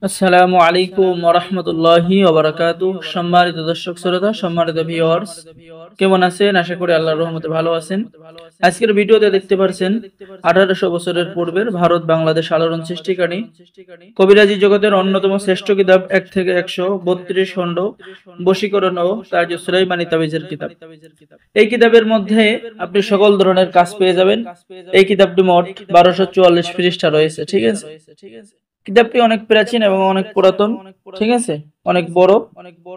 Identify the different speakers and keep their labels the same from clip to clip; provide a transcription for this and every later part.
Speaker 1: আসসালামু আলাইকুম ওয়া রাহমাতুল্লাহি ওয়া বারাকাতুহু। সম্মানিত দর্শক শ্রোতা, সম্মানিত ভিউয়ার্স, কেমন আছেন? আশা করি আল্লাহর রহমতে ভালো আছেন। আজকের ভিডিওতে দেখতে পারছেন 1800 বছরের পূর্বের ভারত বাংলাদেশ আলোড়ন সৃষ্টিকারী কবিরাজি জগতের অন্যতম শ্রেষ্ঠ কিতাব 1 থেকে 132 খণ্ড বশীকরণ ও তাজ সুলাইমানি তাবিজের কিতাব। এই কিতাবের মধ্যে আপনি সকল ধরনের কাজ পেয়ে যাবেন। এই কিতাবটি মোট 1244 পৃষ্ঠা রয়েছে, ঠিক আছে? কিতাবটি অনেক প্রাচীন এবং অনেক পুরাতন, ঠিক আছে, অনেক বড়।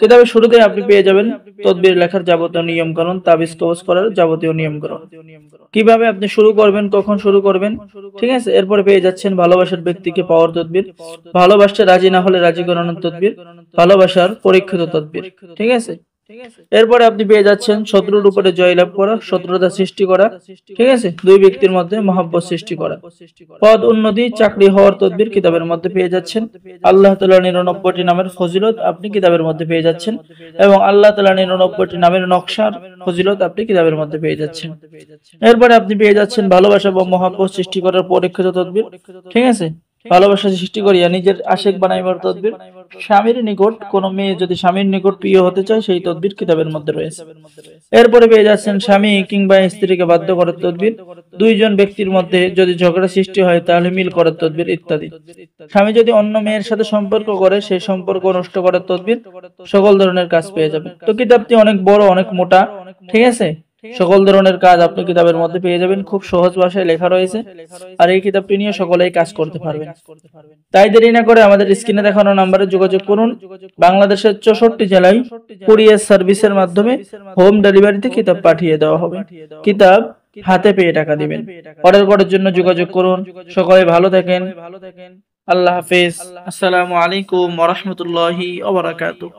Speaker 1: কিতাবের শুরুতে আপনি পেয়ে যাবেন তদবির লেখার যাবতীয় নিয়মকানুন, তাবিজ কবজ করার যাবতীয় নিয়মকানুন, কিভাবে আপনি শুরু করবেন, কখন শুরু করবেন, ঠিক আছে। এরপরে পেয়ে যাচ্ছেন ভালোবাসার ব্যক্তিকে পাওয়ার তদবির, ভালোবাসতে রাজি না হলে রাজি করানোর তদবির, ভালোবাসার পরীক্ষিত তদবির, ঠিক আছে। এরপরে আপনি পেয়ে যাচ্ছেন শত্রুর উপরে জয়লাভ করা, শত্রুতা সৃষ্টি করা, ঠিক আছে, দুই ব্যক্তির মধ্যে মহব্বত সৃষ্টি করা, পদ উন্নতি, চাকরি হওয়ার তদবির কিতাবের মধ্যে পেয়ে যাচ্ছেন। আল্লাহ তাআলার 99টি নামের ফজিলত আপনি কিতাবের মধ্যে পেয়ে যাচ্ছেন এবং আল্লাহ তাআলার 99টি নামের নকশার ফজিলত আপনি কিতাবের মধ্যে পেয়ে যাচ্ছেন। এরপরে আপনি পেয়ে যাচ্ছেন ভালোবাসা বা মহব্বত সৃষ্টি করার পরীক্ষিত তদবির, ঠিক আছে, ভালোবাসা সৃষ্টি করিয়া নিজের আশেক বানাইবার তদবির, স্বামীর নিকট কোনো মেয়ে যদি স্বামীর নিকট প্রিয় হতে চায় সেই তদবির কিতাবের মধ্যে রয়েছে। এরপরে পেয়ে যাচ্ছেন স্বামী কিংবা স্ত্রীকে বাধ্য করার তদবির, দুইজন ব্যক্তির মধ্যে যদি ঝগড়া সৃষ্টি হয় তাহলে মিল করার তদবির ইত্যাদি। স্বামী যদি অন্য মেয়ের সাথে সম্পর্ক করে সেই সম্পর্ক নষ্ট করার তদবির, সকল ধরনের কাজ পেয়ে যাবেন। তো কিতাবটি অনেক বড়, অনেক মোটা, ঠিক আছে। সকল ধরনের কাজ আপনি কিতাবের মধ্যে পেয়ে যাবেন, খুব সহজ ভাষায় লেখা রয়েছে, আর এই কিতাবটি নিয়ে সকলেই কাজ করতে পারবেন। তাই দেরি না করে আমাদের স্ক্রিনে দেখানো নম্বরে যোগাযোগ করুন। বাংলাদেশের 64 জেলায় কুরিয়ার সার্ভিসের মাধ্যমে হোম ডেলিভারিতে কিতাব পাঠিয়ে দেওয়া হবে। কিতাব হাতে পেয়ে টাকা দিবেন। অর্ডার করার জন্য যোগাযোগ করুন। সকলে ভালো থাকেন। আল্লাহ হাফেজ। আসসালামু আলাইকুম ওয়া রাহমাতুল্লাহি ওয়া বারাকাতুহু।